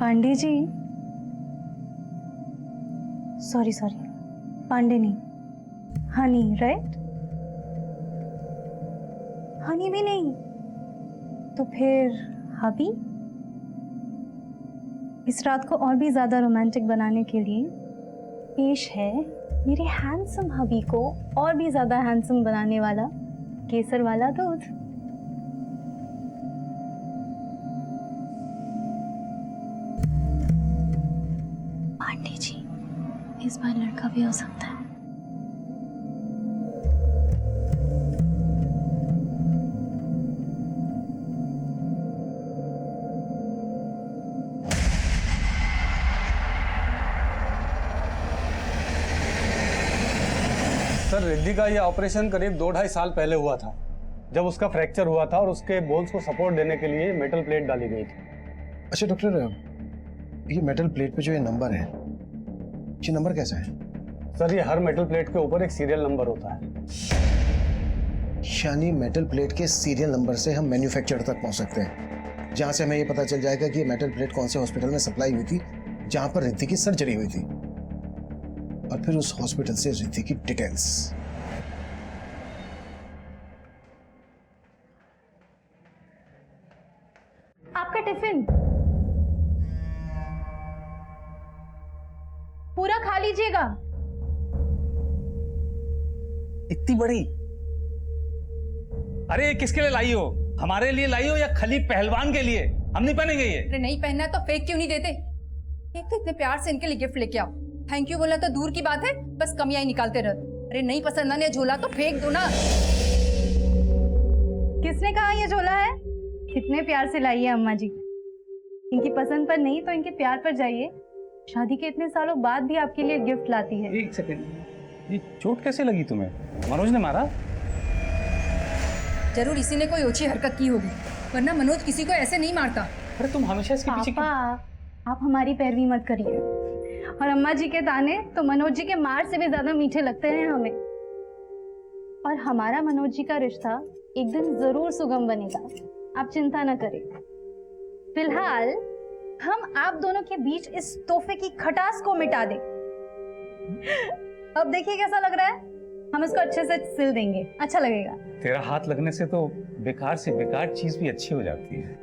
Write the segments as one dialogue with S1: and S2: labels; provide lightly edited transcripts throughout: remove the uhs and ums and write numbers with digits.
S1: Pandey ji, sorry Pandey नहीं, Honey, right? Honey भी नहीं तो फिर हबी? इस रात को और भी ज्यादा रोमांटिक बनाने के लिए पेश है मेरे हैंडसम हबी को और भी ज्यादा हैंडसम बनाने वाला केसर वाला दूध। पांडे जी, इस बार लड़का भी हो सकता है।
S2: सर, रिद्धि का ये ऑपरेशन करीब 2-2.5 साल पहले हुआ था, जब उसका फ्रैक्चर हुआ था और उसके बोन्स को सपोर्ट देने के लिए मेटल प्लेट डाली गई थी।
S3: अच्छा डॉक्टर, ये मेटल प्लेट पे जो ये नंबर है, ये नंबर कैसा है?
S2: सर, ये हर मेटल प्लेट के ऊपर एक सीरियल नंबर होता है।
S3: यानी मेटल प्लेट के सीरियल नंबर से हम मैन्युफैक्चरर तक पहुंच सकते हैं, जहां से हमें ये पता चल जाएगा कि ये मेटल प्लेट कौन से हॉस्पिटल में सप्लाई हुई थी, जहां पर रिद्धि की सर्जरी हुई थी, और फिर उस हॉस्पिटल से रिद्धि की डिटेल्स।
S1: आपका टिफिन पूरा खा लीजिएगा।
S4: इतनी बड़ी? अरे ये किसके लिए लाई हो? हमारे लिए लाई हो या खली पहलवान के लिए? हम नहीं पहनेंगे ये।
S5: अरे नहीं पहनना है तो फेंक क्यों नहीं देते? एक तो इतने प्यार से इनके लिए गिफ्ट लेके आओ, थैंक यू बोला तो दूर की बात है, बस कमियां ही निकालते रहो। अरे नहीं पसंद आने झोला तो फेंक दो ना।
S1: किसने कहा ये झोला है? कितने प्यार से लाई है अम्मा जी। इनकी पसंद पर नहीं तो इनके प्यार पर जाइए। शादी के इतने सालों बाद भी आपके लिए गिफ्ट लाती है।
S4: एक सेकंड, ये चोट कैसे लगी तुम्हें? मनोज ने मारा?
S5: जरूर इसी ने कोई ओछी हरकत की होगी, वरना मनोज किसी को ऐसे नहीं मारता।
S4: अरे तुम हमेशा इसके पीछे
S1: पापा, आप हमारी पैरवी मत करिए। और अम्मा जी के ताने तो मनोज जी के मार से भी ज्यादा मीठे लगते हैं हमें। और हमारा मनोज जी का रिश्ता एक दिन जरूर सुगम बनेगा, आप चिंता न करें। फिलहाल हम आप दोनों के बीच इस तोहफे की खटास को मिटा दें। अब देखिए कैसा लग रहा है, हम इसको अच्छे से सिल देंगे, अच्छा लगेगा।
S4: तेरा हाथ लगने से तो बेकार से बेकार चीज भी अच्छी हो जाती है।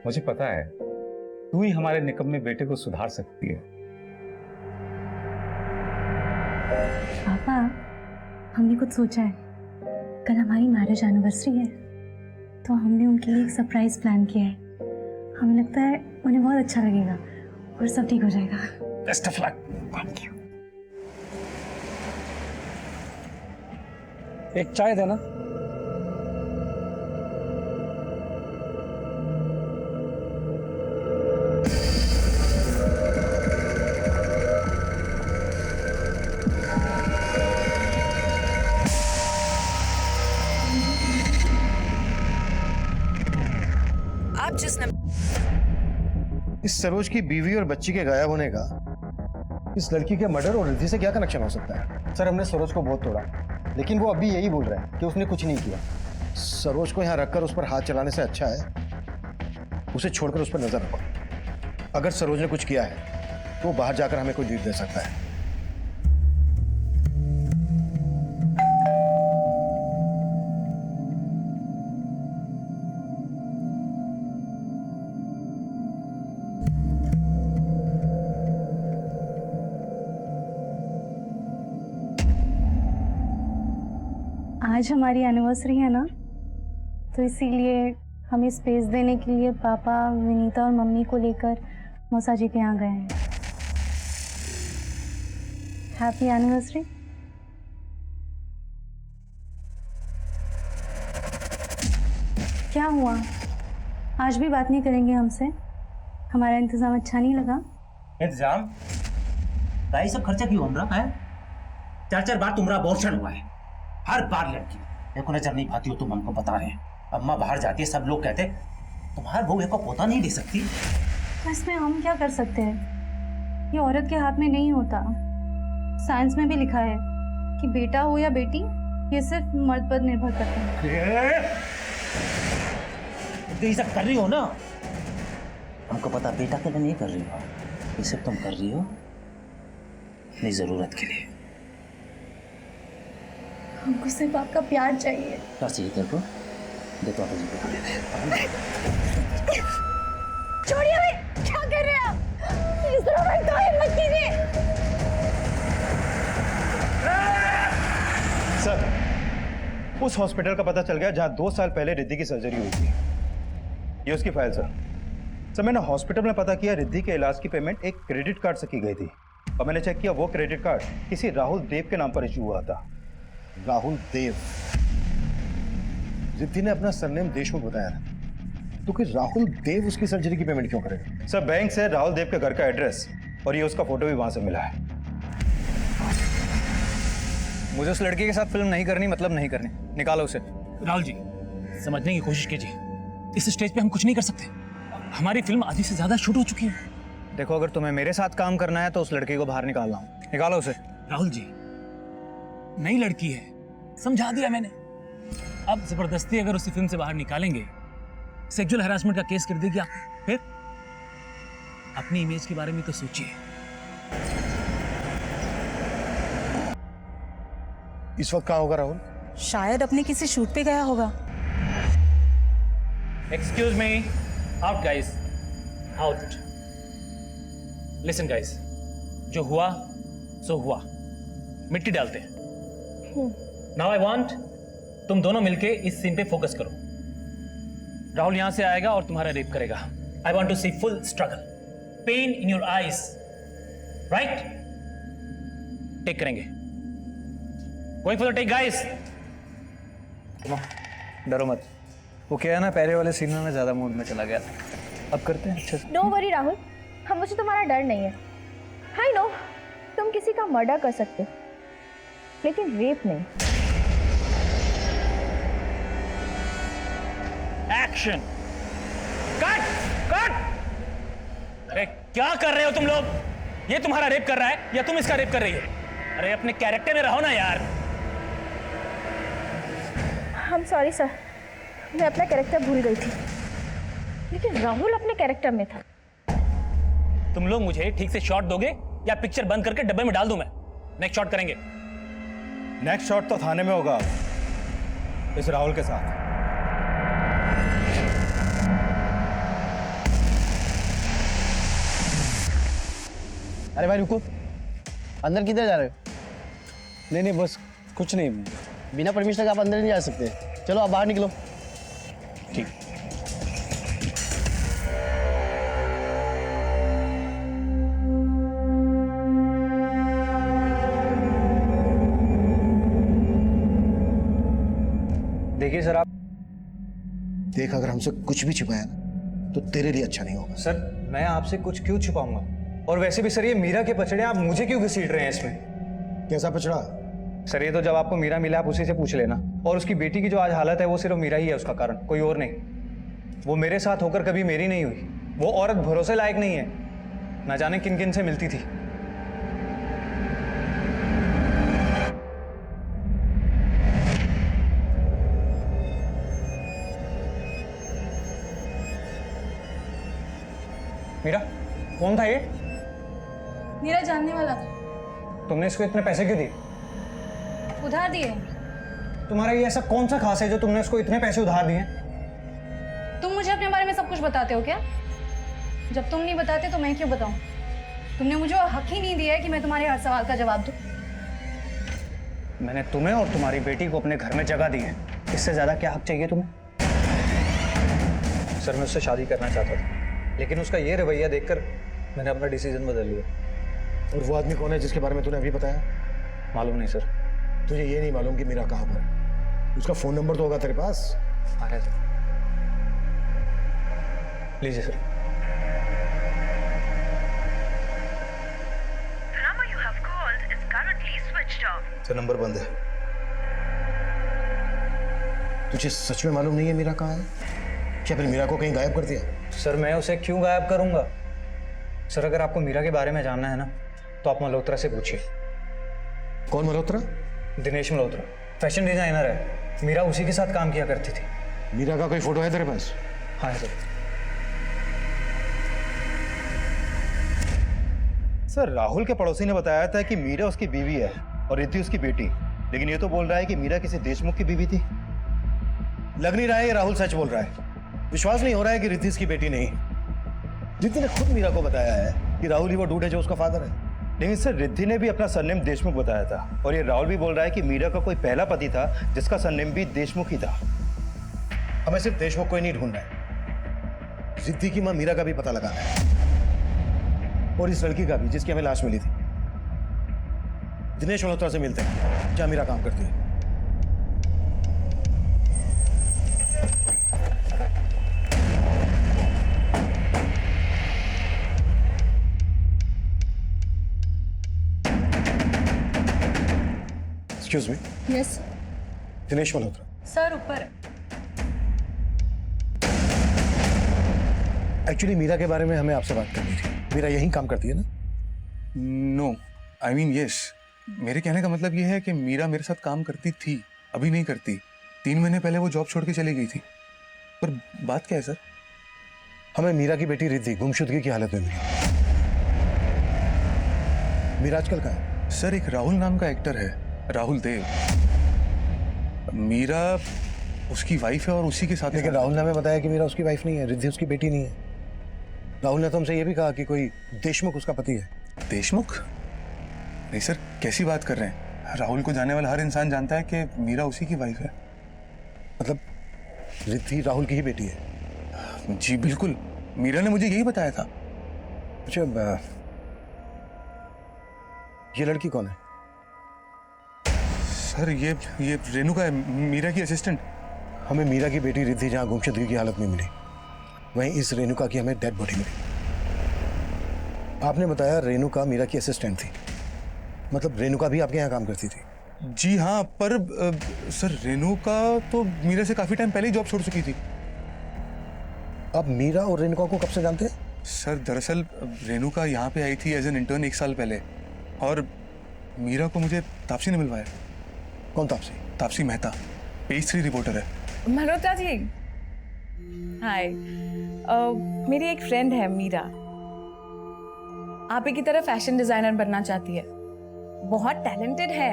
S4: मुझे पता है तू ही हमारे निकम्मे बेटे को सुधार सकती है।
S1: पापा, हमने कुछ सोचा है। कल हमारी मैरिज एनिवर्सरी है, तो हमने उनके लिए एक सरप्राइज प्लान किया है। हमें लगता है उन्हें बहुत अच्छा लगेगा और सब ठीक हो जाएगा।
S4: Best of luck.
S1: Thank you.
S2: एक चाय देना।
S5: आप जिस
S3: इस सरोज की बीवी और बच्ची के गायब होने का इस लड़की के मर्डर और रिद्धि से क्या कनेक्शन हो सकता है?
S2: सर, हमने सरोज को बहुत तोड़ा, लेकिन वो अभी यही बोल रहा है कि उसने कुछ नहीं किया।
S3: सरोज को यहाँ रखकर उस पर हाथ चलाने से अच्छा है उसे छोड़कर उस पर नजर रखो। अगर सरोज ने कुछ किया है तो बाहर जाकर हमें कोई लीड दे सकता है।
S1: आज हमारी एनिवर्सरी है ना, तो इसीलिए हमें स्पेस देने के लिए पापा, विनीता और मम्मी को लेकर मौसा जी के यहाँ गए हैं। Happy anniversary. क्या हुआ, आज भी बात नहीं करेंगे हमसे? हमारा इंतजाम अच्छा नहीं लगा?
S6: इंतजाम? भाई सब खर्चा क्यों हम रहा है? 4-4 बार तुम्हारा अबॉर्शन हुआ है। हर बार लड़की देखो नजर नहीं पाती हो, तुम हमको बता रहे हैं। अम्मा बाहर जाती है, सब लोग कहते तुम्हारे बहू को पोता नहीं दे सकती।
S1: तो इसमें हम क्या कर सकते हैं? ये औरत के हाथ में नहीं होता। साइंस में भी लिखा है कि बेटा हो या बेटी, ये सिर्फ मर्द पर निर्भर करता है।
S6: ये सब कर रही हो ना, हमको पता बेटा के लिए नहीं कर रही हो, ये सब तुम कर रही हो अपनी जरूरत के लिए।
S1: हमको सिर्फ आपका प्यार चाहिए।
S6: क्या चाहिए तेरे को? दे तो जी को दे दे।
S1: छोड़िए भाई, क्या कर रहे हैं आप? इस तरह मत कीजिए।
S7: सर, उस हॉस्पिटल का पता चल गया जहां 2 साल पहले रिद्धि की सर्जरी हुई थी। ये उसकी फाइल सर। सर, मैंने हॉस्पिटल में पता किया रिद्धि के इलाज की पेमेंट एक क्रेडिट कार्ड से की गई थी और मैंने चेक किया वो क्रेडिट कार्ड किसी राहुल देव के नाम पर इशू हुआ था।
S3: राहुल देव? रिद्धि ने अपना सरनेम देशमुख बताया था, तो कि राहुल देव उसकी सर्जरी की पेमेंट क्यों करेगा?
S7: सर, बैंक से राहुल देव के घर का एड्रेस और ये उसका फोटो भी वहां से मिला है।
S2: मुझे उस लड़की के साथ फिल्म नहीं करनी, मतलब नहीं करनी। निकालो उसे।
S8: राहुल जी, समझने की कोशिश कीजिए। इस स्टेज पे हम कुछ नहीं कर सकते। हमारी फिल्म आधी से ज्यादा शूट हो चुकी है।
S2: देखो, अगर तुम्हें मेरे साथ काम करना है तो उस लड़की को बाहर निकालना हूँ। निकालो उसे।
S8: राहुल जी, नई लड़की है, समझा दिया मैंने। अब जबरदस्ती अगर उसी फिल्म से बाहर निकालेंगे, सेक्सुअल हैरासमेंट का केस कर देगी आप। फिर अपनी इमेज के बारे में तो सोचिए।
S3: इस वक्त कहाँ होगा राहुल?
S9: शायद अपने किसी शूट पे गया होगा।
S8: Excuse me, out guys, out. Listen guys, जो हुआ सो हुआ, मिट्टी डालते हैं। नाउ आई वांट तुम दोनों मिलके इस सीन पे फोकस करो। राहुल यहां से आएगा और तुम्हारा रेप करेगा। I want to see full struggle, pain in your eyes, right? Take करेंगे। Going for the take guys.
S2: डरो मत। वो क्या है ना, पहले वाले सीन में मैं ज्यादा मूड में चला गया था। अब करते हैं अच्छे से।
S10: नो वरी राहुल, हम मुझे तुम्हारा डर नहीं है। आई नो तुम किसी का मर्डर कर सकते हो, लेकिन रेप नहीं।
S8: Action, cut cut. अरे क्या कर रहे हो तुम लोग? ये तुम्हारा रेप कर रहा है या तुम इसका रेप कर रही है? अरे अपने कैरेक्टर में रहो ना यार।
S10: I'm सॉरी सर, मैं अपना कैरेक्टर भूल गई थी, लेकिन राहुल अपने कैरेक्टर में था।
S8: तुम लोग मुझे ठीक से शॉट दोगे या पिक्चर बंद करके डब्बे में डाल दूं मैं? नेक्स्ट शॉट करेंगे।
S7: नेक्स्ट शॉट तो थाने में होगा इस राहुल के साथ।
S3: अरे भाई रुको, अंदर किधर जा रहे हो?
S2: नहीं, बस कुछ नहीं।
S3: बिना परमिशन के आप अंदर नहीं जा सकते। चलो आप बाहर निकलो।
S2: ठीक। देखिए सर, आप
S3: देख, अगर हमसे कुछ भी छिपाया ना तो तेरे लिए अच्छा नहीं होगा।
S2: सर, मैं आपसे कुछ क्यों छुपाऊंगा? और वैसे भी सर, ये मीरा के पचड़े आप मुझे क्यों घसीट रहे हैं इसमें?
S3: कैसा पचड़ा?
S2: सर, ये तो जब आपको मीरा मिला आप उसी से पूछ लेना। और उसकी बेटी की जो आज हालत है वो सिर्फ मीरा ही है उसका कारण, कोई और नहीं। वो मेरे साथ होकर कभी मेरी नहीं हुई। वो औरत भरोसे लायक नहीं है, ना जाने किन किन से मिलती थी। मीरा, कौन था ये?
S1: मेरा जानने वाला था।
S2: तुमने इसको इतने पैसे क्यों दिए?
S1: उधार दिए।
S2: तुम्हारा ये ऐसा कौन सा खास है जो तुमने उसको इतने पैसे उधार दिए?
S1: तुम मुझे अपने बारे में सब कुछ बताते हो क्या? जब तुम नहीं बताते तो मैं क्यों बताऊं? तुमने मुझे हक ही नहीं दिया है कि मैं तुम्हारे हर सवाल का जवाब दूं।
S2: मैंने तुम्हें और तुम्हारी बेटी को अपने घर में जगह दी है, इससे ज्यादा क्या हक चाहिए तुम्हें? सर, मैं उससे शादी करना चाहता था, लेकिन उसका ये रवैया देखकर मैंने अपना डिसीजन बदल लिया।
S3: और वो आदमी कौन है जिसके बारे में तूने अभी बताया?
S2: मालूम नहीं सर।
S3: तुझे ये नहीं मालूम कि मीरा कहाँ पर है? उसका फोन नंबर तो होगा तेरे पास?
S2: हाँ है सर। लीजिए सर।
S3: सर, नंबर बंद है। तुझे सच में मालूम नहीं है मीरा कहाँ है? क्या फिर मीरा को कहीं गायब कर दिया?
S2: सर, मैं उसे क्यों गायब करूंगा? सर, अगर आपको मीरा के बारे में जानना है ना तो आप मल्होत्रा से पूछिए।
S3: कौन मल्होत्रा?
S2: दिनेश मल्होत्रा, फैशन डिजाइनर है। मीरा उसी के साथ काम किया करती थी।
S3: मीरा का कोई फोटो है तेरे पास?
S2: हाँ है सर।
S7: सर राहुल के पड़ोसी ने बताया था कि मीरा उसकी बीवी है और रिद्धि उसकी बेटी, लेकिन ये तो बोल रहा है कि मीरा किसी देशमुख की बीवी थी।
S3: लग नहीं रहा है ये राहुल सच बोल रहा है। विश्वास नहीं हो रहा है कि रिद्धि इसकी बेटी नहीं। रिद्धि ने खुद मीरा को बताया है कि राहुल ही वो डूड है जो उसका फादर है।
S7: लेकिन सर रिद्धि ने भी अपना सरनेम देशमुख बताया था, और ये राहुल भी बोल रहा है कि मीरा का कोई पहला पति था जिसका सरनेम भी देशमुख ही था।
S3: हमें सिर्फ देशमुख को ही नहीं ढूंढना है, रिद्धि की मां मीरा का भी पता लगाना है, और इस लड़की का भी जिसकी हमें लाश मिली थी। दिनेश मल्होत्रा से मिलते हैं जहां मीरा काम करती है। Excuse me.
S5: Yes
S3: Dinesh Malhotra.
S5: Sir, ऊपर।
S3: एक्चुअली मीरा के बारे में हमें आपसे बात करनी थी। मीरा यहीं काम करती है ना?
S4: No, I mean yes. मेरे कहने का मतलब ये है कि मीरा मेरे साथ काम करती थी, अभी नहीं करती। 3 महीने पहले वो जॉब छोड़ के चली गई थी। पर बात क्या है सर?
S3: हमें मीरा की बेटी रिद्धि गुमशुदगी की हालत में मिली। मीरा आजकल कहाँ है?
S4: सर एक राहुल नाम का एक्टर है, राहुल देव। मीरा उसकी वाइफ है और उसी के साथ।
S3: लेकिन राहुल ने हमें बताया कि मीरा उसकी वाइफ नहीं है, रिद्धि उसकी बेटी नहीं है। राहुल ने तो हमसे ये भी कहा कि कोई देशमुख उसका पति है।
S4: देशमुख? नहीं सर, कैसी बात कर रहे हैं? राहुल को जाने वाला हर इंसान जानता है कि मीरा उसी की वाइफ है।
S3: मतलब रिद्धि राहुल की ही बेटी है?
S4: जी बिल्कुल, मीरा ने मुझे यही बताया था।
S3: अच्छा, ये लड़की कौन है?
S4: सर ये रेणुका है, मीरा की असिस्टेंट।
S3: हमें मीरा की बेटी रिद्धि जहाँ गुमशुदगी की हालत में मिली, वहीं इस रेणुका की हमें डेड बॉडी मिली। आपने बताया रेणुका मीरा की असिस्टेंट थी, मतलब रेणुका भी आपके यहाँ काम करती थी?
S4: जी हाँ, पर सर रेणुका तो मीरा से काफी टाइम पहले ही जॉब छोड़ चुकी थी।
S3: आप मीरा और रेणुका को कब से जानते हैं?
S4: सर दरअसल रेणुका यहाँ पे आई थी एज एन इंटर्न 1 साल पहले, और मीरा को मुझे तापसी ने मिलवाया।
S3: कौन तापसी?
S4: तापसी मेहता, पेज 3 रिपोर्टर है।
S9: मल्होत्रा जी, हाय। मेरी एक फ्रेंड है मीरा, आप ही की तरह फैशन डिजाइनर बनना चाहती है। बहुत टैलेंटेड है,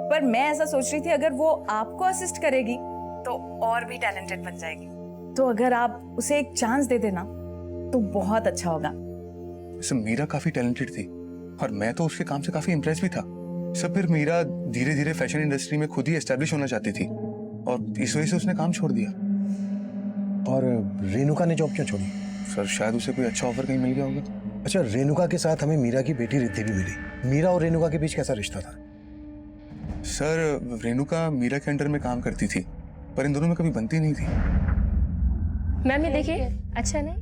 S9: पर मैं ऐसा सोच रही थी अगर वो आपको असिस्ट करेगी तो और भी टैलेंटेड बन जाएगी। तो अगर आप उसे एक चांस दे देना तो बहुत अच्छा होगा।
S4: सर मीरा काफी टैलेंटेड थी और मैं तो उसके काम से काफी इम्प्रेस भी था। सब फिर मीरा धीरे धीरे फैशन इंडस्ट्री में खुद ही एस्टेब्लिश होना चाहती थी और इस वजह से उसने काम छोड़ दिया।
S3: और रेणुका ने जॉब क्यों छोड़ी?
S4: सर शायद उसे कोई अच्छा ऑफर कहीं मिल गया होगा।
S3: अच्छा, रेणुका के साथ हमें मीरा की बेटी रिद्धि भी मिली। मीरा और रेणुका के बीच कैसा रिश्ता था?
S4: सर रेणुका मीरा के अंडर में काम करती थी, पर इन दोनों में कभी बनती नहीं थी।
S10: मैम ये देखिए, अच्छा नहीं?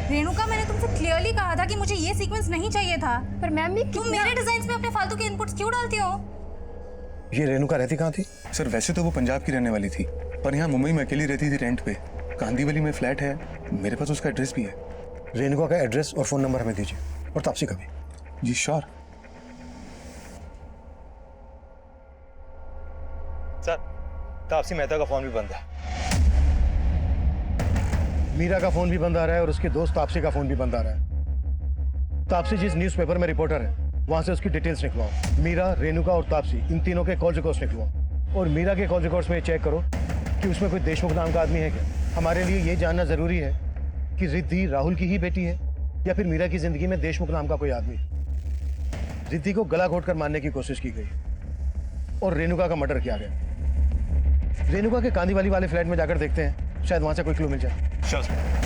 S1: रेणुका, मैंने तुमसे क्लियरली कहा था कि मुझे ये सीक्वेंस नहीं चाहिए था।
S10: पर मैम ये
S1: तुम मेरे डिजाइन्स में अपने फालतू के इनपुट्स क्यों डालती हो?
S3: ये रेणुका रहती कहाँ थी?
S4: सर वैसे तो वो पंजाब की रहने वाली थी, पर यहाँ मुंबई में अकेली रहती थी रेंट पे। कांदीवली में फ्लैट है, मेरे पास उसका एड्रेस भी है।
S3: रेणुका का एड्रेस और फोन नंबर हमें दीजिए, और तापसी का भी।
S4: जी श्योर।
S7: सर तापसी मेहता का फोन भी बंद है।
S3: मीरा का फोन भी बंद आ रहा है और उसके दोस्त तापसी का फोन भी बंद आ रहा है। तापसी जिस न्यूज़पेपर में रिपोर्टर है वहां से उसकी डिटेल्स निकलवाओ। मीरा, रेणुका और तापसी, इन तीनों के कॉल रिकॉर्ड्स निकलवाओ। और मीरा के कॉल रिकॉर्ड्स में चेक करो कि उसमें कोई देशमुख नाम का आदमी है क्या। हमारे लिए ये जानना जरूरी है कि रिद्धि राहुल की ही बेटी है या फिर मीरा की जिंदगी में देशमुख नाम का कोई आदमी। रिद्धि को गला घोट कर मारने की कोशिश की गई और रेणुका का मर्डर किया गया। रेणुका के कांदीवाली वाले फ्लैट में जाकर देखते हैं, शायद वहां से कोई क्लू मिल जाए।
S7: Sure sir.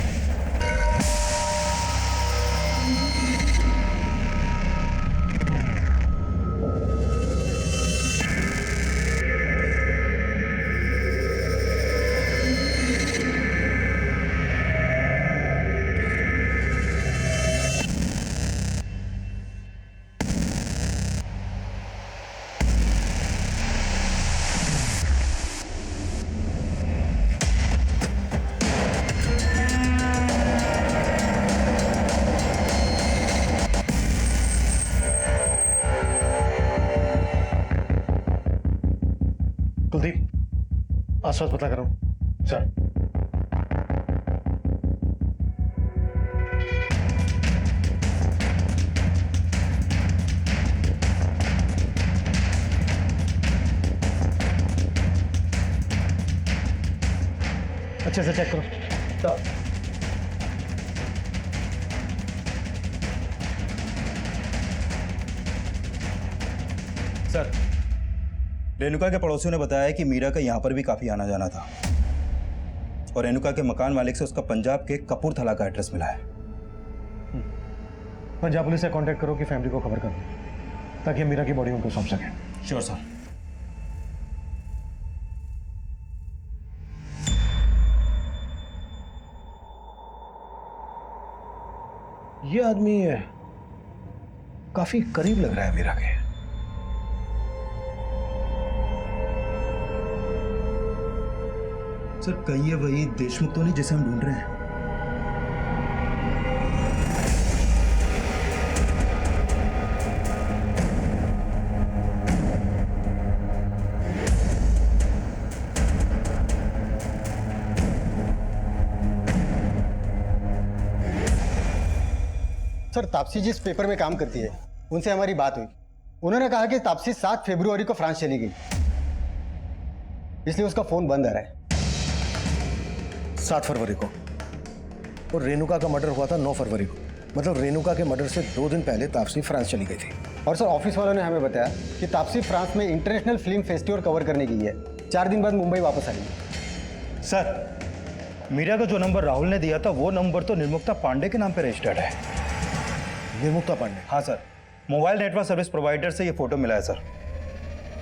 S3: कुलदीप, आसपास पता करो। सर।
S7: अच्छे से चेक करो। तो सर, रेणुका के पड़ोसियों ने बताया कि मीरा का यहाँ पर भी काफी आना जाना था और रेणुका के मकान मालिक से उसका पंजाब के कपूरथला का एड्रेस मिला है। पंजाब पुलिस से कांटेक्ट करो कि फैमिली को खबर कर दो ताकि हम मीरा की बॉडी उनको सौंप सकें। Sure sir. ये आदमी काफी करीब लग रहा है मीरा के। सर, कहीं ये वही देशमुख तो नहीं जिसे हम ढूंढ रहे हैं?
S11: सर, तापसी जिस पेपर में काम करती है उनसे हमारी बात हुई। उन्होंने कहा कि तापसी 7 फरवरी को फ्रांस चली गई, इसलिए उसका फोन बंद आ रहा है।
S3: 7 फरवरी को, और रेणुका का मर्डर हुआ था 9 फरवरी को। मतलब रेणुका के मर्डर से 2 दिन पहले तापसी फ्रांस चली गई थी।
S11: और सर, ऑफिस वालों ने हमें बताया कि तापसी फ्रांस में इंटरनेशनल फिल्म फेस्टिवल कवर करने गई है। 4 दिन बाद मुंबई वापस आएगी।
S7: सर, मीरा का जो नंबर राहुल ने दिया था वो नंबर तो निर्मुक्ता पांडे के नाम पे रजिस्टर्ड है।
S3: निर्मुक्ता पांडे?
S7: हाँ sir, mobile network service provider से ये फोटो मिला है सर।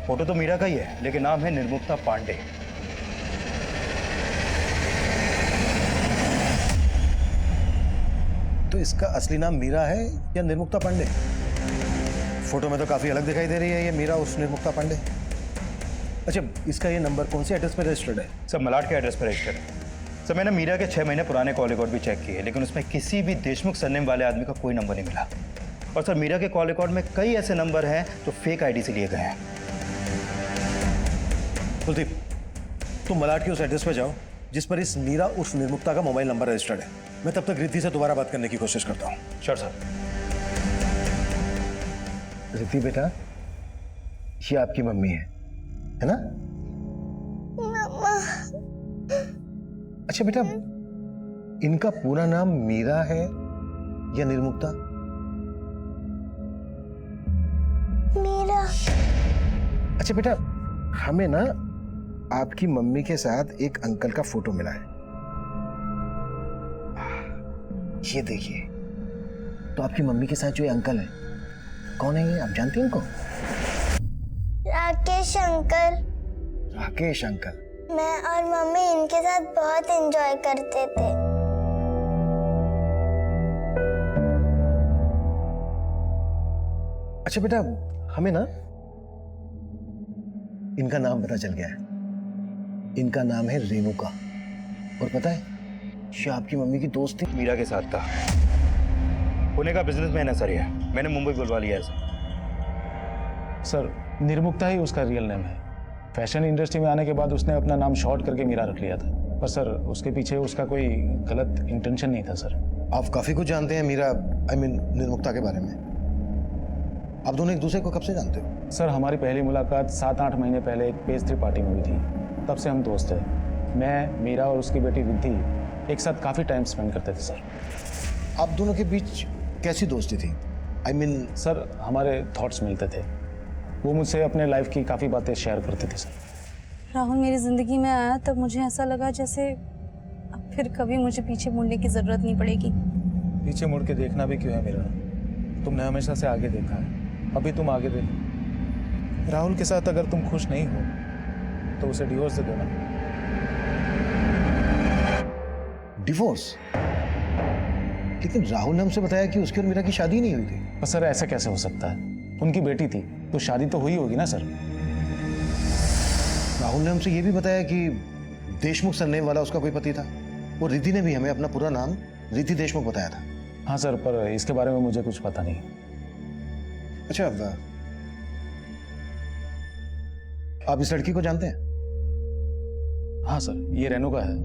S7: फोटो तो मीरा का ही है लेकिन नाम है निर्मुक्ता पांडे।
S3: तो इसका असली नाम मीरा है या निर्मुक्ता पांडे? फोटो में तो काफी अलग दिखाई दे रही है ये मीरा उस निर्मुक्ता पांडे। अच्छा, इसका ये नंबर कौन से एड्रेस पे रजिस्टर्ड है?
S7: सर, मलाड के एड्रेस पर रजिस्टर्ड है। सर, मैंने मीरा के 6 महीने पुराने कॉल रिकॉर्ड भी चेक किए लेकिन उसमें किसी भी देशमुख सरनेम वाले आदमी का कोई नंबर नहीं मिला। और सर, मीरा के कॉल रिकॉर्ड में कई ऐसे नंबर हैं जो फेक आईडी से लिए गए हैं।
S3: कुलदीप, तुम मलाड के उस एड्रेस पे जाओ जिस पर इस मीरा उर्फ निर्मुक्ता का मोबाइल नंबर रजिस्टर्ड है। मैं तब तक रिद्धि से दोबारा बात करने की कोशिश करता हूँ।
S7: Sure sir.
S3: रिद्धि बेटा, ये आपकी मम्मी है ना? अच्छा बेटा, इनका पूरा नाम मीरा है या निर्मुक्ता?
S12: मीरा।
S3: अच्छा बेटा, हमें ना आपकी मम्मी के साथ एक अंकल का फोटो मिला है। ये देखिए, तो आपकी मम्मी के साथ जो ये अंकल है, कौन है ये? आप जानती हैं इनको?
S12: राकेश अंकल।
S3: राकेश अंकल?
S12: मैं और मम्मी इनके साथ बहुत एंजॉय करते थे।
S3: अच्छा बेटा, हमें ना इनका नाम पता चल गया है। इनका नाम है रेणुका। और पता है, ये आपकी मम्मी की दोस्त थी।
S7: मीरा के साथ था। पुणे का बिजनेसमैन है सर ये। मैंने मुंबई बुलवा लिया है
S13: सर, निर्मुक्ता ही उसका रियल नेम है। फैशन इंडस्ट्री में आने के बाद उसने अपना नाम शॉर्ट करके मीरा रख लिया था। पर सर, उसके पीछे उसका कोई गलत इंटेंशन नहीं था सर।
S3: आप काफी कुछ जानते हैं मीरा, निर्मुक्ता के बारे में। आप दोनों एक दूसरे को कब से जानते हो?
S13: सर, हमारी पहली मुलाकात 7-8 महीने पहले एक पेस्ट्री पार्टी में हुई थी। तब से हम दोस्त हैं। मैं, मीरा और उसकी बेटी रिद्धि एक साथ काफ़ी टाइम स्पेंड करते थे सर।
S3: आप दोनों के बीच कैसी दोस्ती थी?
S13: सर, हमारे थॉट्स मिलते थे। वो मुझसे अपने लाइफ की काफ़ी बातें शेयर करते थे सर।
S1: राहुल मेरी ज़िंदगी में आया तब मुझे ऐसा लगा जैसे अब फिर कभी मुझे पीछे मुड़ने की ज़रूरत नहीं पड़ेगी।
S13: पीछे मुड़ के देखना भी क्यों है मेरा? तुमने हमेशा से आगे देखा है, अभी तुम आगे देखो। राहुल के साथ अगर तुम खुश नहीं हो तो उसे डिवोर्स दे देना।
S3: डिवोर्स? लेकिन राहुल ने हमसे बताया कि उसकी और मीरा की शादी नहीं हुई थी।
S13: पर सर, ऐसा कैसे हो सकता है? उनकी बेटी थी तो शादी तो हुई होगी ना सर।
S3: राहुल ने हमसे ये भी बताया कि देशमुख सरनेम वाला उसका कोई पति था। और रिद्धि ने भी हमें अपना पूरा नाम रिद्धि देशमुख बताया था।
S13: हाँ सर, पर इसके बारे में मुझे कुछ पता नहीं।
S3: अच्छा, आप इस लड़की को जानते हैं?
S13: हाँ सर, ये रेणुका है,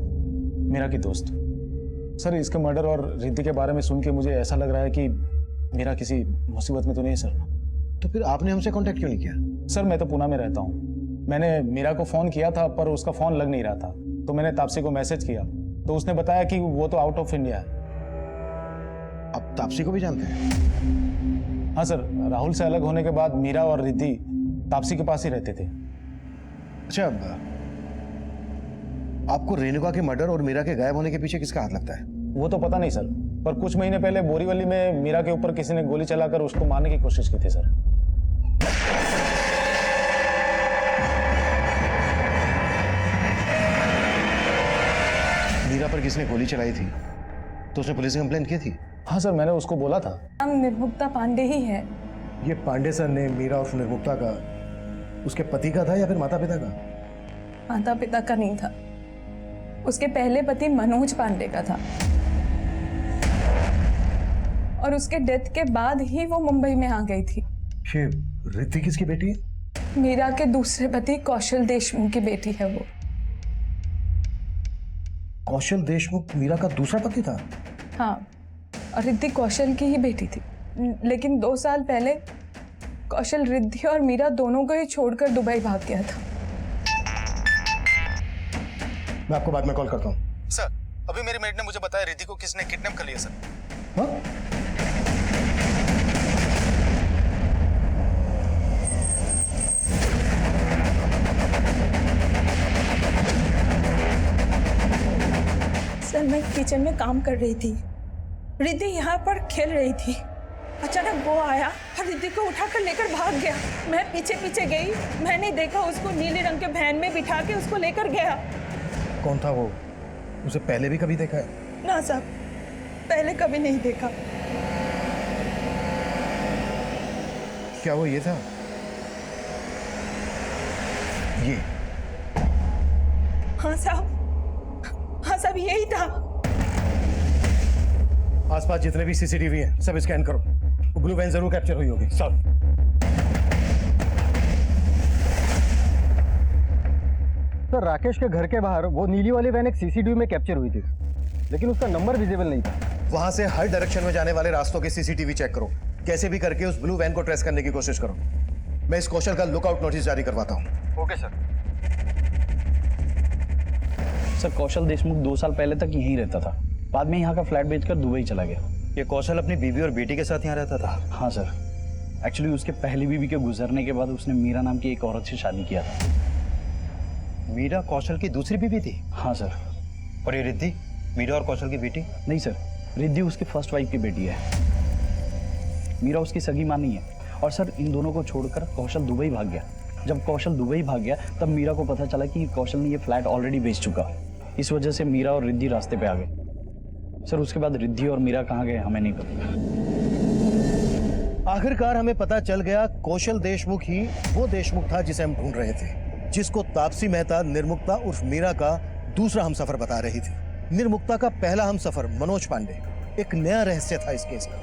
S13: मेरा की दोस्त। सर इसके मर्डर और रिद्धि के बारे में सुन के मुझे ऐसा लग रहा है कि मीरा किसी मुसीबत में तो नहीं है सर।
S3: तो फिर आपने हमसे कांटेक्ट क्यों नहीं किया?
S13: सर मैं तो पुणे में रहता हूँ। मैंने मीरा को फ़ोन किया था पर उसका फ़ोन लग नहीं रहा था, तो मैंने तापसी को मैसेज किया तो उसने बताया कि वो तो आउट ऑफ इंडिया है।
S3: आप तापसी को भी जानते हैं?
S13: हाँ सर, राहुल से अलग होने के बाद मीरा और रिद्धि तापसी के पास ही रहते थे।
S3: अच्छा, आपको रेणुका के मर्डर और मीरा के गायब होने के पीछे किसका हाथ लगता है?
S13: वो तो पता नहीं सर, पर कुछ महीने पहले बोरीवली में मीरा के ऊपर किसी ने गोली चलाकर उसको मारने की कोशिश की थी सर।
S3: मीरा पर किसने गोली चलाई थी तो उसने पुलिस में कंप्लेंट की थी?
S13: हाँ सर, मैंने उसको बोला था।
S9: नाम निर्मुक्ता पांडे ही है।
S3: ये पांडे सर ने मीरा और निर्मुक्ता का उसके पति का था या फिर माता पिता का?
S9: माता पिता का नहीं था, उसके पहले पति मनोज पांडे का था और उसके डेथ के बाद ही वो मुंबई में आ गई थी।
S3: ये रिद्धि किसकी बेटी है?
S9: मीरा के दूसरे पति कौशल देशमुख की बेटी है वो।
S3: कौशल देशमुख मीरा का दूसरा पति था?
S9: हाँ, और रिद्धि कौशल की ही बेटी थी, लेकिन 2 साल पहले कौशल रिद्धि और मीरा दोनों को ही छोड़कर दुबई भाग गया था।
S3: मैं आपको बाद में कॉल करता हूँ।
S11: सर अभी मेरी मेड ने मुझे बताया रिद्धि को किसने किडनैप कर लिया सर।
S3: हाँ?
S14: सर मैं किचन में काम कर रही थी, रिद्धि यहाँ पर खेल रही थी, अचानक वो आया और रिद्धि को उठाकर लेकर भाग गया। मैं पीछे पीछे गई, मैंने देखा उसको नीले रंग के वैन में बिठा के उसको लेकर गया।
S3: कौन था वो? उसे पहले भी कभी देखा है?
S14: ना साहब, पहले कभी नहीं देखा।
S3: क्या वो ये था? ये?
S14: हाँ साहब, हाँ साहब यही था।
S3: आसपास जितने भी सीसीटीवी हैं सब स्कैन करो, वो ब्लू वैन जरूर कैप्चर हुई होगी। सब।
S11: सर राकेश के घर के बाहर वो नीली वाली वैन एक सीसीटीवी में कैप्चर हुई थी, लेकिन उसका नंबर विजिबल नहीं था।
S3: वहां से हर डायरेक्शन में जाने वाले रास्तों के सीसीटीवी चेक करो, कैसे भी करके उस ब्लू वैन को ट्रेस करने की कोशिश करो। मैं इस कौशल का लुकआउट नोटिस जारी करवाता हूँ।
S11: Okay sir.
S15: सर कौशल देशमुख 2 साल पहले तक यहीं रहता था, बाद में यहाँ का फ्लैट बेचकर दुबई चला गया।
S7: ये कौशल अपनी बीवी और बेटी के साथ यहाँ रहता था?
S15: हाँ सर, एक्चुअली उसके पहली बीवी के गुजरने के बाद उसने मीरा नाम की एक औरत से शादी किया था।
S7: मीरा कौशल की दूसरी बीवी थी?
S15: हाँ सर।
S7: और ये रिद्धि मीरा और कौशल की बेटी?
S15: नहीं सर, रिद्धि उसकी फर्स्ट वाइफ की बेटी है, मीरा उसकी सगी माँ नहीं है। और सर इन दोनों को छोड़कर कौशल दुबई भाग गया। जब कौशल दुबई भाग गया तब मीरा को पता चला कि कौशल ने ये फ्लैट ऑलरेडी बेच चुका। इस वजह से मीरा और रिद्धि रास्ते पे आ गए। सर उसके बाद रिद्धि और मीरा कहाँ गए हमें नहीं पता।
S3: आखिरकार हमें पता चल गया कौशल देशमुख ही वो देशमुख था जिसे हम ढूंढ रहे थे, जिसको तापसी मेहता निर्मुक्ता उर्फ मीरा का दूसरा हमसफर बता रही थी। निर्मुक्ता का पहला हमसफर मनोज पांडे एक नया रहस्य था इस केस का,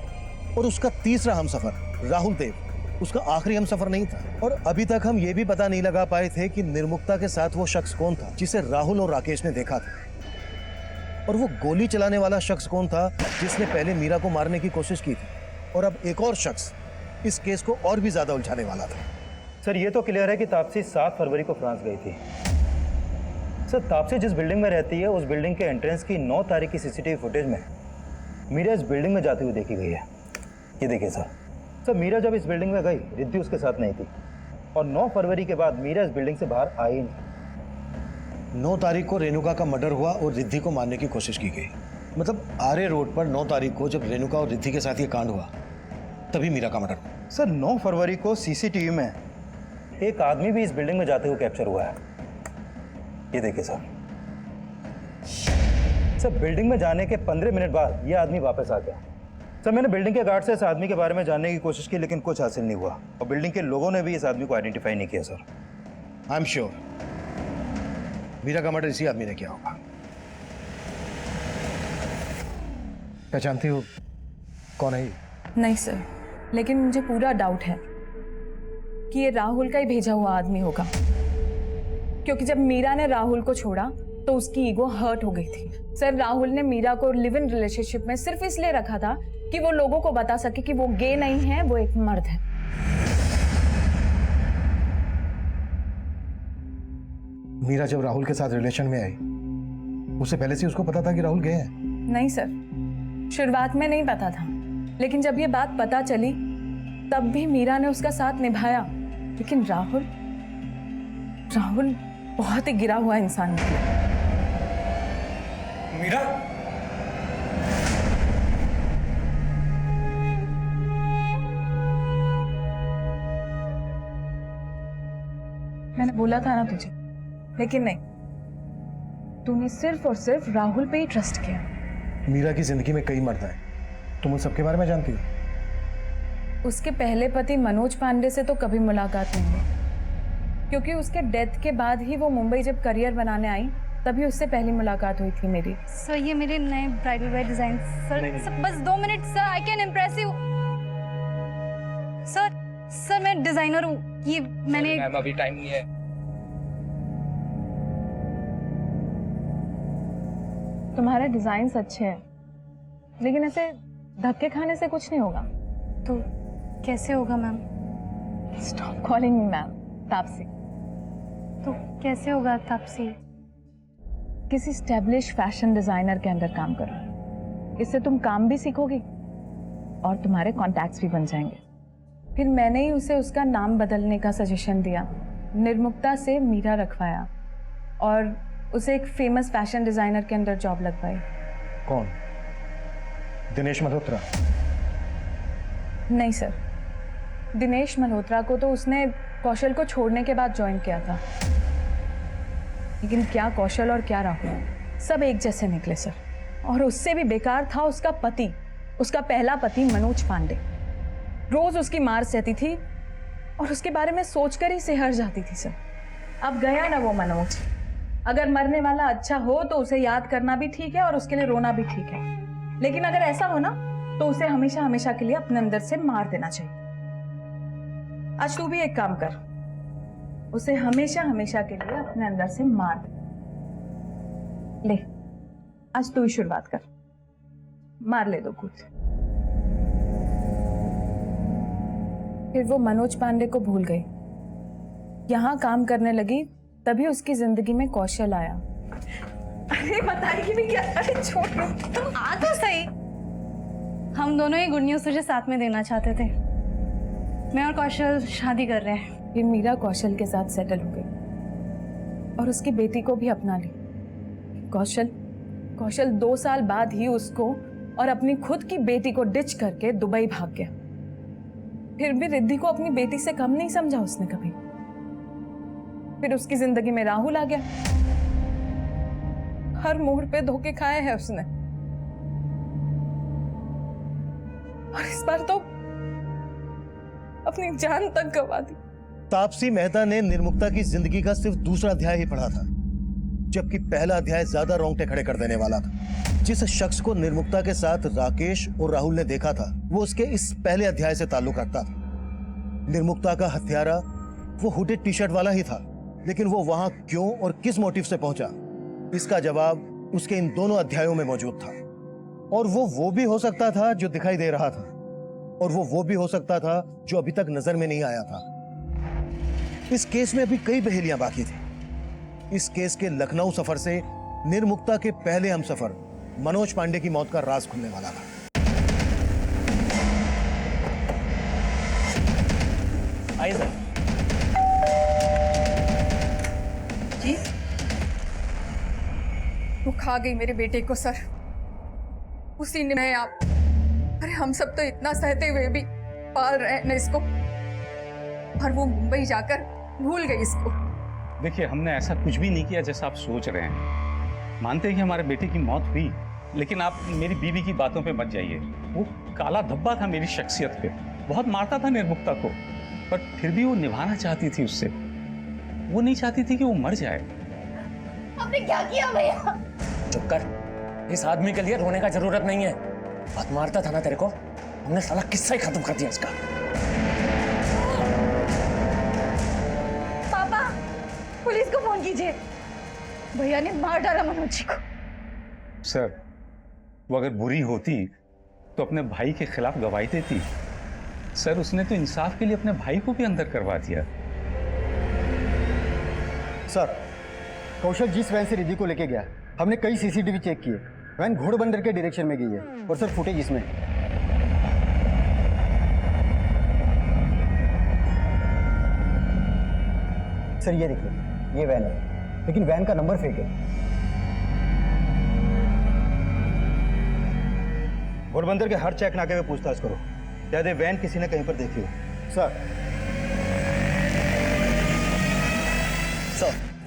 S3: और उसका तीसरा हमसफर राहुल देव उसका आखिरी हमसफर नहीं था। और अभी तक हम ये भी पता नहीं लगा पाए थे कि निर्मुक्ता के साथ वो शख्स कौन था जिसे राहुल और राकेश ने देखा था, और वो गोली चलाने वाला शख्स कौन था जिसने पहले मीरा को मारने की कोशिश की थी। और अब एक और शख्स इस केस को और भी ज्यादा उलझाने वाला था।
S7: सर ये तो क्लियर है कि तापसी 7 फरवरी को फ्रांस गई थी। सर तापसी जिस बिल्डिंग में रहती है उस बिल्डिंग के एंट्रेंस की 9 तारीख की सीसीटीवी फुटेज में मीरा इस बिल्डिंग में जाती हुई देखी गई है। ये देखिए सर मीरा जब इस बिल्डिंग में गई रिद्धि उसके साथ नहीं थी, और 9 फरवरी के बाद मीरा इस बिल्डिंग से बाहर आई नहीं।
S3: 9 तारीख को रेणुका का मर्डर हुआ और रिद्धि को मारने की कोशिश की गई। मतलब आर्य रोड पर 9 तारीख को जब रेणुका और रिद्धि के साथ ये कांड हुआ तभी मीरा का मर्डर हुआ।
S7: सर 9 फरवरी को सीसीटीवी में एक आदमी भी इस बिल्डिंग में जाते हुए कैप्चर हुआ है। ये देखिए सर बिल्डिंग में जाने के 15 मिनट बाद ये आदमी वापस आ गया। सर मैंने बिल्डिंग के गार्ड से इस आदमी के बारे में जानने की कोशिश की लेकिन कुछ हासिल नहीं हुआ, और बिल्डिंग के लोगों ने भी इस आदमी को आइडेंटिफाई नहीं किया। Sir
S3: I am sure Meera का मर्डर इसी आदमी ने किया होगा। पहचानती हो कौन है ये?
S9: नहीं सर, लेकिन मुझे पूरा डाउट है कि ये राहुल का ही भेजा हुआ आदमी होगा, क्योंकि जब मीरा ने राहुल को छोड़ा तो उसकी ईगो हर्ट हो गई थी। सर, राहुल ने मीरा को लिव इन रिलेशनशिप में सिर्फ इसलिए रखा था कि वो लोगों को बता सके कि वो गे नहीं है, वो एक मर्द है।
S3: मीरा जब राहुल के साथ रिलेशन में आई, उससे पहले से उसको पता था कि राहुल गे है?
S9: नहीं सर, शुरुआत में नहीं पता था, लेकिन जब ये बात पता चली तब भी मीरा ने उसका साथ निभाया। लेकिन राहुल बहुत ही गिरा हुआ इंसान निकला।
S2: मीरा,
S9: मैंने बोला था ना तुझे, लेकिन नहीं, तूने सिर्फ और सिर्फ राहुल पे ही ट्रस्ट किया।
S3: मीरा की जिंदगी में कई मर्द हैं, तुम उन सबके बारे में जानती हो?
S9: उसके पहले पति मनोज पांडे से तो कभी मुलाकात नहीं हुई, क्योंकि उसके डेथ के बाद ही वो मुंबई जब करियर बनाने आई तभी उससे पहली मुलाकात हुई थी मेरी।
S1: सर, ये मेरे नए ब्राइडल वेयर डिजाइन। सर बस 2 minute sir, I can impress you. Sir मैं डिजाइनर हूँ। ये मैंने
S8: अभी टाइम नहीं है।
S9: तुम्हारे डिजाइन्स अच्छे हैं, लेकिन ऐसे धक्के खाने से कुछ नहीं होगा।
S1: तो कैसे होगा ma'am?
S9: Stop calling me ma'am, Taapsee.
S1: तो कैसे होगा तापसी?
S9: किसी स्टैब्लिश फैशन डिजाइनर के अंदर काम करो, इससे तुम काम भी सीखोगी और तुम्हारे कॉन्टैक्ट्स भी बन जाएंगे। फिर मैंने ही उसे उसका नाम बदलने का सजेशन दिया, निर्मुक्ता से मीरा रखवाया और उसे एक फेमस फैशन डिजाइनर के अंदर जॉब लगवाई।
S3: कौन? दिनेश मल्होत्रा?
S9: नहीं सर, दिनेश मल्होत्रा को तो उसने कौशल को छोड़ने के बाद ज्वाइन किया था, लेकिन क्या कौशल और क्या राहुल सब एक जैसे निकले सर। और उससे भी बेकार था उसका पति, उसका पहला पति मनोज पांडे। रोज उसकी मार सहती थी और उसके बारे में सोचकर ही सिहर जाती थी सर। अब गया ना वो मनोज। अगर मरने वाला अच्छा हो तो उसे याद करना भी ठीक है और उसके लिए रोना भी ठीक है, लेकिन अगर ऐसा हो ना तो उसे हमेशा हमेशा के लिए अपने अंदर से मार देना चाहिए। आज तू भी एक काम कर, उसे हमेशा हमेशा के लिए अपने अंदर से मार दे। ले, आज तू ही शुरुआत कर, मार ले दो कुछ। फिर वो मनोज पांडे को भूल गई, यहां काम करने लगी, तभी उसकी जिंदगी में कौशल आया। अरे बताएगी भी क्या? अरे छोड़,
S1: तुम आ तो सही। हम दोनों ही गुड न्यूज तुझे साथ में देना चाहते थे। मैं और कौशल शादी कर रहे हैं।
S9: फिर मीरा कौशल के साथ सेटल हो गई और उसकी बेटी को भी अपना ली। कौशल 2 साल बाद ही उसको और अपनी खुद की बेटी को डिच करके दुबई भाग गया। फिर भी रिद्धि को अपनी बेटी से कम नहीं समझा उसने कभी। फिर उसकी जिंदगी में राहुल आ गया। हर मोड़ पे धोखे खाए हैं उसने, और इस बार तो अपनी जान तक गवा दी।
S3: तापसी मेहता ने निर्मुक्ता की जिंदगी का सिर्फ दूसरा अध्याय ही पढ़ा था, जबकि पहला अध्याय ज्यादा रोंगटे खड़े कर देने वाला था। जिस शख्स को निर्मुक्ता के साथ राकेश और राहुल ने देखा था, वो उसके इस पहले अध्याय से ताल्लुक रखता था। निर्मुक्ता का हत्यारा वो हुडेड टी शर्ट वाला ही था, लेकिन वो वहां क्यों और किस मोटिव से पहुंचा, इसका जवाब उसके इन दोनों अध्यायों में मौजूद था। और वो भी हो सकता था जो दिखाई दे रहा था, और वो भी हो सकता था जो अभी तक नजर में नहीं आया था। इस केस में अभी कई पहेलियां बाकी थी। इस केस के लखनऊ सफर से निर्मुक्ता के पहले हमसफर मनोज पांडे की मौत का राज खुलने वाला था।
S8: आइए सर।
S5: जी, वो खा गई मेरे बेटे को सर, उसी ने आप। अरे हम सब तो इतना सहते हुए भी पाल रहे हैं ना इसको, और वो मुंबई जाकर भूल गई इसको।
S13: देखिए, हमने ऐसा कुछ भी नहीं किया जैसा आप सोच रहे हैं। मानते हैं कि हमारे बेटे की मौत हुई, लेकिन आप मेरी बीवी की बातों पे मत जाइए। वो काला धब्बा था मेरी शख्सियत पे, बहुत मारता था निर्मुक्ता को, पर फिर भी वो निभाना चाहती थी उससे। वो नहीं चाहती थी कि वो मर जाए।
S1: आपने क्या किया भैया?
S8: चुप कर, इस आदमी के लिए रोने का जरूरत नहीं है। बहुत मारता था ना तेरे को, हमने साला किस्सा ही खत्म कर दिया इसका।
S1: पापा, पुलिस को फोन कीजिए। भैया ने मार डाला मनोज जी को।
S13: सर, वो अगर बुरी होती तो अपने भाई के खिलाफ गवाही देती। सर, उसने तो इंसाफ के लिए अपने भाई को भी अंदर करवा दिया।
S11: सर, कौशल जिस वैन से रिद्धि को लेके गया, हमने कई सीसीटीवी चेक किए। वैन घोड़बंदर के डायरेक्शन में गई है और सर फुटेज इसमें है। सर ये देखिए, ये वैन है, लेकिन वैन का नंबर फेक है।
S7: घोड़बंदर के हर चेक नाके पे पूछताछ करो, शायद ये वैन किसी ने कहीं पर देखी हो।
S11: सर,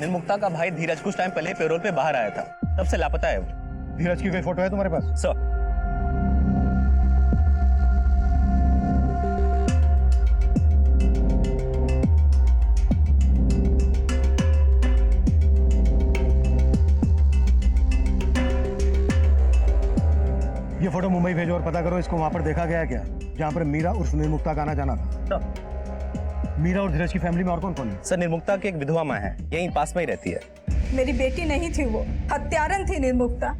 S15: निर्मुक्ता का भाई धीरज कुछ टाइम पहले पेरोल पे बाहर आया था, तब से लापता है वो।
S7: धीरज की कोई फोटो है तुम्हारे पास?
S15: सर,
S7: ये फोटो मुंबई भेजो और पता करो इसको वहां पर देखा गया है क्या, जहां पर मीरा उर्फ निर्मुक्ता का आना जाना था। मीरा और धीरज की फैमिली में और कौन कौन है?
S15: सर, निर्मुक्ता की एक विधवा माँ है, यहीं पास में ही रहती है।
S14: मेरी बेटी नहीं थी, वो हत्यारन थी निर्मुक्ता।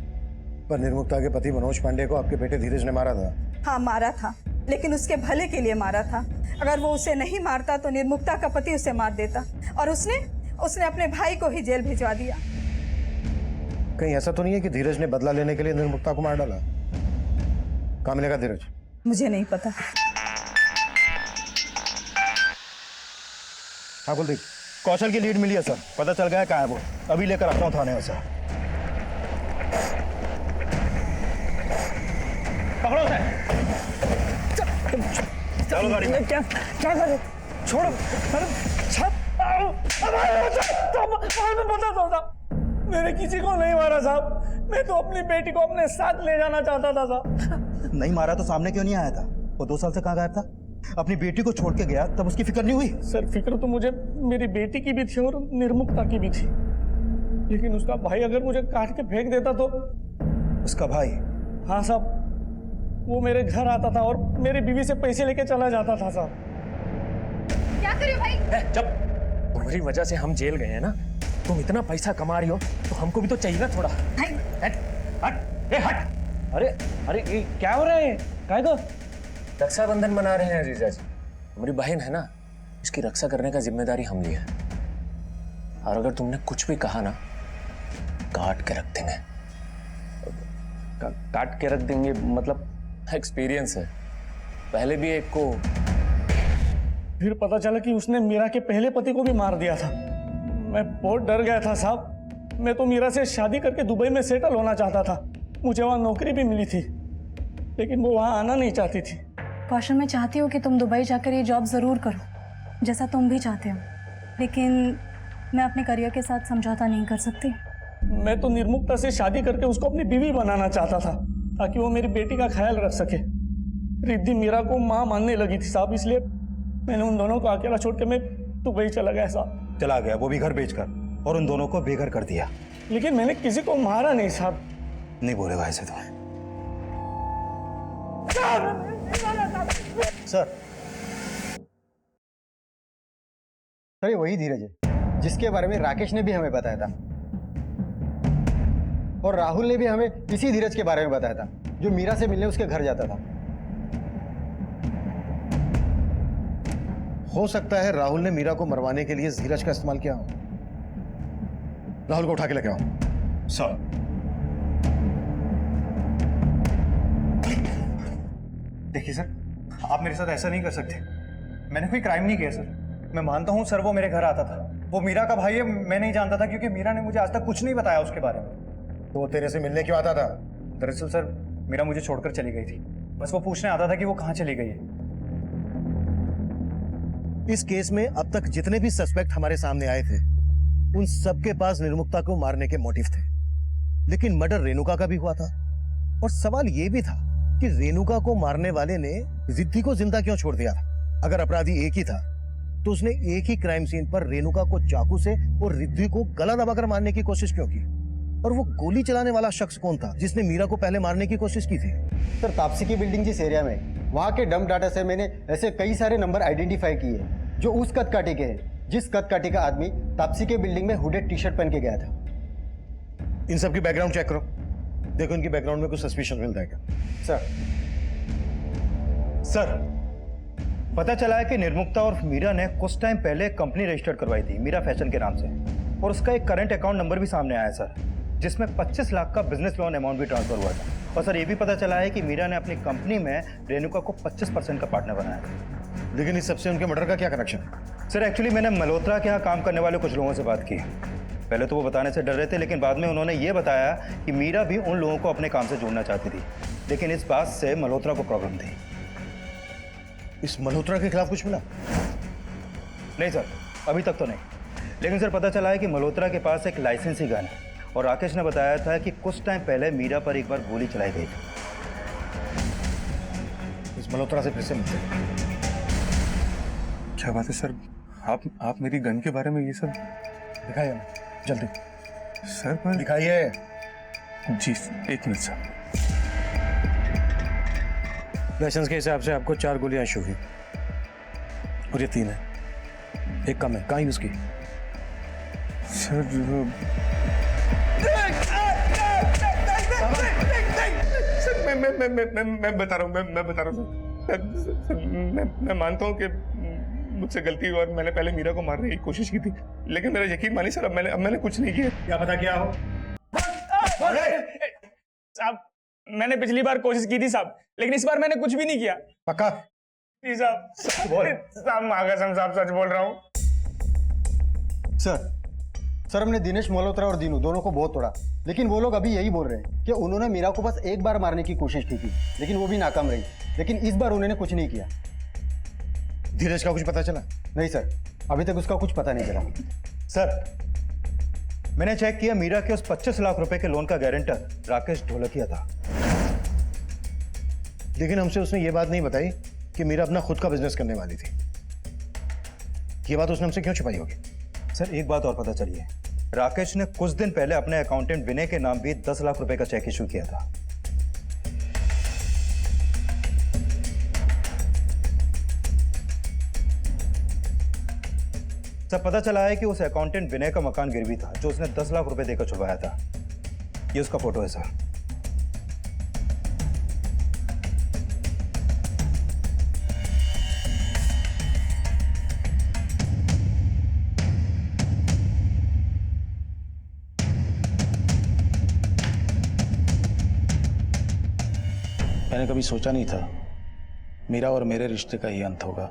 S3: पर निर्मुक्ता के पति मनोज पांडे को आपके बेटे धीरज ने मारा था।
S14: हाँ मारा था, लेकिन उसके भले के लिए मारा था। अगर वो उसे नहीं मारता तो निर्मुक्ता का पति उसे मार देता, और उसने अपने भाई को ही जेल भिजवा दिया।
S3: कहीं ऐसा तो नहीं है कि धीरज ने बदला लेने के लिए निर्मुक्ता को मार डाला? कहाँ मिलेगा धीरज?
S14: मुझे नहीं पता।
S7: हाँ कुलदीप, कौशल की लीड मिली है सर, पता चल गया है कहाँ है वो। अभी लेकर आता हूँ थाने में सर। पकड़ो उसे। चलो गाड़ी में।
S14: क्या कर? छोड़ो। बता दो, मैंने किसी को नहीं मारा साहब। मैं तो अपनी बेटी को अपने साथ ले जाना चाहता था साहब।
S7: नहीं मारा तो सामने क्यों नहीं आया था? वो 2 साल से कहाँ गायब था? अपनी बेटी को छोड़ के गया, तब उसकी फिक्र नहीं हुई?
S14: सर, फिक्र तो मुझे मेरी बेटी की भी थी और निर्मुक्ता की भी थी, लेकिन उसका भाई अगर मुझे काट के फेंक देता तो।
S7: उसका भाई?
S14: हाँ साहब, वो मेरे घर आता था और मेरी बीवी से पैसे लेके चला जाता था साहब।
S1: क्या करे भाई?
S8: जब तुम्हारी वजह से हम जेल गए हैं ना, तुम इतना पैसा कमा रही हो तो हमको भी तो चाहिए ना थोड़ा। हट हट ए हट। अरे ये क्या हो रहा है? काय को? रक्षाबंधन मना रहे हैं जीजा जी। हमारी बहन है ना, इसकी रक्षा करने का जिम्मेदारी हम लिए है, और अगर तुमने कुछ भी कहा ना, काट के रख देंगे। काट के रख देंगे मतलब? एक्सपीरियंस है, पहले भी एक को।
S14: फिर पता चला कि उसने मीरा के पहले पति को भी मार दिया था। मैं बहुत डर गया था साहब। मैं तो मीरा से शादी करके दुबई में सेटल होना चाहता था। मुझे वहाँ नौकरी भी मिली थी, लेकिन वो वहाँ आना नहीं चाहती थी।
S1: कौशल, मैं चाहती हूँ कि तुम दुबई जाकर ये जॉब ज़रूर करो, जैसा तुम भी चाहते हो, लेकिन मैं अपने करियर के साथ समझौता नहीं कर सकती।
S14: मैं तो निर्मुक्ता से शादी करके उसको अपनी बीवी बनाना चाहता था, ताकि वो मेरी बेटी का ख्याल रख सके। रिद्धि मीरा को माँ मानने लगी थी साहब, इसलिए मैंने उन दोनों को अकेला छोड़ के मैं दुबई चला गया साहब।
S7: चला गया, वो भी घर बेचकर, और उन दोनों को बेघर कर दिया।
S14: लेकिन मैंने किसी को मारा नहीं साहब।
S7: नहीं बोलेगा ऐसे तुम्हें। सर,
S11: सर ये वही धीरज है जिसके बारे में राकेश ने भी हमें बताया था, और राहुल ने भी हमें इसी धीरज के बारे में बताया था, जो मीरा से मिलने उसके घर जाता था।
S3: हो सकता है राहुल ने मीरा को मरवाने के लिए धीरज का इस्तेमाल किया हो। राहुल को उठा के लेके आओ।
S7: सर, देखिए सर, आप मेरे साथ ऐसा नहीं कर सकते। मैंने कोई क्राइम नहीं किया सर। मैं मानता हूँ सर, वो मेरे घर आता था, वो मीरा का भाई है। मैं नहीं जानता था, क्योंकि मीरा ने मुझे आज तक कुछ नहीं बताया उसके बारे में।
S3: तो वो तेरे से मिलने क्यों आता था?
S7: दरअसल सर, मीरा मुझे छोड़कर चली गई थी, बस वो पूछने आता था कि वो कहाँ चली गई है।
S3: इस केस में अब तक जितने भी सस्पेक्ट हमारे सामने आए थे, उन सबके पास निर्मुक्ता को मारने के मोटिव थे, लेकिन मर्डर रेणुका का भी हुआ था। और सवाल यह भी था कि रेणुका को मारने वाले ने रिद्धि को जिंदा क्यों छोड़ दिया? अगर अपराधी एक ही था तो उसने एक ही क्राइम सीन पर रेणुका को चाकू से और रिद्धि को गला दबाकर मारने की कोशिश क्यों की? और वो गोली चलाने वाला शख्स कौन था जिसने मीरा को पहले मारने की कोशिश की थी?
S11: सर, तापसी की बिल्डिंग जिस एरिया में, वहाँ के डंप डाटा से मैंने ऐसे कई सारे नंबर आइडेंटिफाई किए जो उस कद काठी के हैं जिस कद काठी का आदमी तापसी के बिल्डिंग में हुडेड टी शर्ट पहन के गया था।
S3: इन सब की बैकग्राउंड चेक करो, देखो इनकी बैकग्राउंड में कुछ सस्पिशन मिलता है क्या।
S7: सर पता चला है कि निर्मुक्ता और मीरा ने कुछ टाइम पहले एक कंपनी रजिस्टर्ड करवाई थी मीरा फैशन के नाम से, और उसका एक करंट अकाउंट नंबर भी सामने आया सर, जिसमें 25 लाख का बिजनेस लोन अमाउंट भी ट्रांसफर हुआ था। और सर ये भी पता चला है कि मीरा ने अपनी कंपनी में रेणुका को 25% का पार्टनर बनाया था।
S3: लेकिन इस सबसे उनके मर्डर का क्या कनेक्शन?
S7: सर एक्चुअली मैंने मल्होत्रा के यहाँ काम करने वाले कुछ लोगों से बात की। पहले तो वो बताने से डर रहे थे, लेकिन बाद में उन्होंने ये बताया कि मीरा भी उन लोगों को अपने काम से जोड़ना चाहती थी, लेकिन इस बात से मल्होत्रा को प्रॉब्लम थी।
S3: इस मल्होत्रा के खिलाफ कुछ मिला?
S7: नहीं सर, अभी तक तो नहीं, लेकिन सर पता चला है कि मल्होत्रा के पास एक लाइसेंसी गन है, और राकेश ने बताया था कि कुछ टाइम पहले मीरा पर एक बार गोली चलाई गई थी।
S3: इस मल्होत्रा से फिर से मिलते हैं।
S4: क्या बात है सर, आप मेरी गन के बारे में ये सब
S3: दिखाइए हमें जल्दी।
S4: सर पर
S3: दिखाइए।
S4: जी एक मिनट सर।
S3: लाइसेंस के हिसाब से आपको 4 गोलियां इशू हुई और ये 3 है, एक कम है। कहाँ यूज की?
S4: सर मैं बता रहा हूँ, मैं बता रहा हूँ सर, मैं मानता हूँ कि मुझसे गलती हुई और मैंने पहले मीरा को मारने की कोशिश की थी, लेकिन मेरा यकीन मानिए सर, अब मैंने कुछ नहीं किया।
S3: क्या पता क्या हो?
S8: साहब मैंने पिछली बार कोशिश की थी साहब, लेकिन इस बार मैंने कुछ भी नहीं किया।
S3: पक्का?
S8: जी साहब। बोल साहब, कसम साहब सच बोल रहा हूँ।
S11: सर हमने दिनेश मल्होत्रा और दीनू दोनों को बहुत तोड़ा, लेकिन वो लोग अभी यही बोल रहे हैं कि उन्होंने मीरा को बस एक बार मारने की कोशिश की थी, लेकिन वो भी नाकाम रही। लेकिन इस बार उन्होंने कुछ नहीं किया।
S3: धीरज का कुछ पता चला?
S11: नहीं सर, अभी तक उसका कुछ पता नहीं चला।
S7: सर मैंने चेक किया, मीरा के उस 25 लाख रुपए के लोन का गारंटर राकेश ढोलकिया था।
S3: लेकिन हमसे उसने ये बात नहीं बताई कि मीरा अपना खुद का बिजनेस करने वाली थी। ये बात उसने हमसे क्यों छुपाई होगी?
S7: सर एक बात और पता चली है, राकेश ने कुछ दिन पहले अपने अकाउंटेंट विनय के नाम भी 10 लाख रुपए का चेक इशू किया था। सर पता चला है कि उस अकाउंटेंट विनय का मकान गिरवी था, जो उसने 10 लाख रुपए देकर छुपाया था। ये उसका फोटो है सर।
S15: मैंने कभी सोचा नहीं था मीरा और मेरे रिश्ते का ही अंत होगा।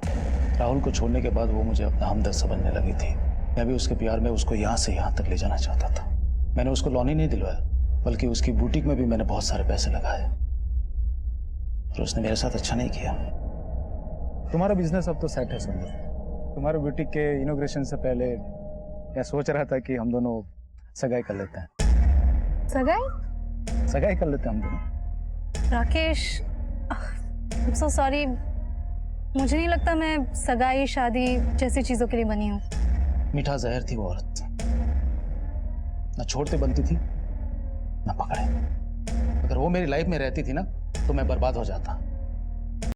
S15: राहुल को छोड़ने के बाद वो मुझे अपना हमदर्द समझने लगी थी। मैं भी उसके प्यार में उसको यहाँ से यहाँ तक ले जाना चाहता था। मैंने उसको लोन ही नहीं दिलवाया, बल्कि उसकी बुटीक में भी मैंने बहुत सारे पैसे लगाए, और उसने मेरे साथ अच्छा नहीं किया।
S13: तुम्हारा बिजनेस अब तो सेट है सुंदर। तुम्हारे बुटीक के इनॉग्रेशन से पहले मैं सोच रहा था कि हम दोनों सगाई कर लेते हैं। सगाई कर लेते हैं हम दोनों।
S1: Rakesh, I am so sorry, मुझे नहीं लगता मैं सगाई शादी जैसी चीजों के लिए बनी हूँ।
S15: मीठा जहर थी वो औरत, ना छोड़ते बनती थी ना पकड़े। अगर वो मेरी लाइफ में रहती थी ना, तो मैं बर्बाद हो जाता।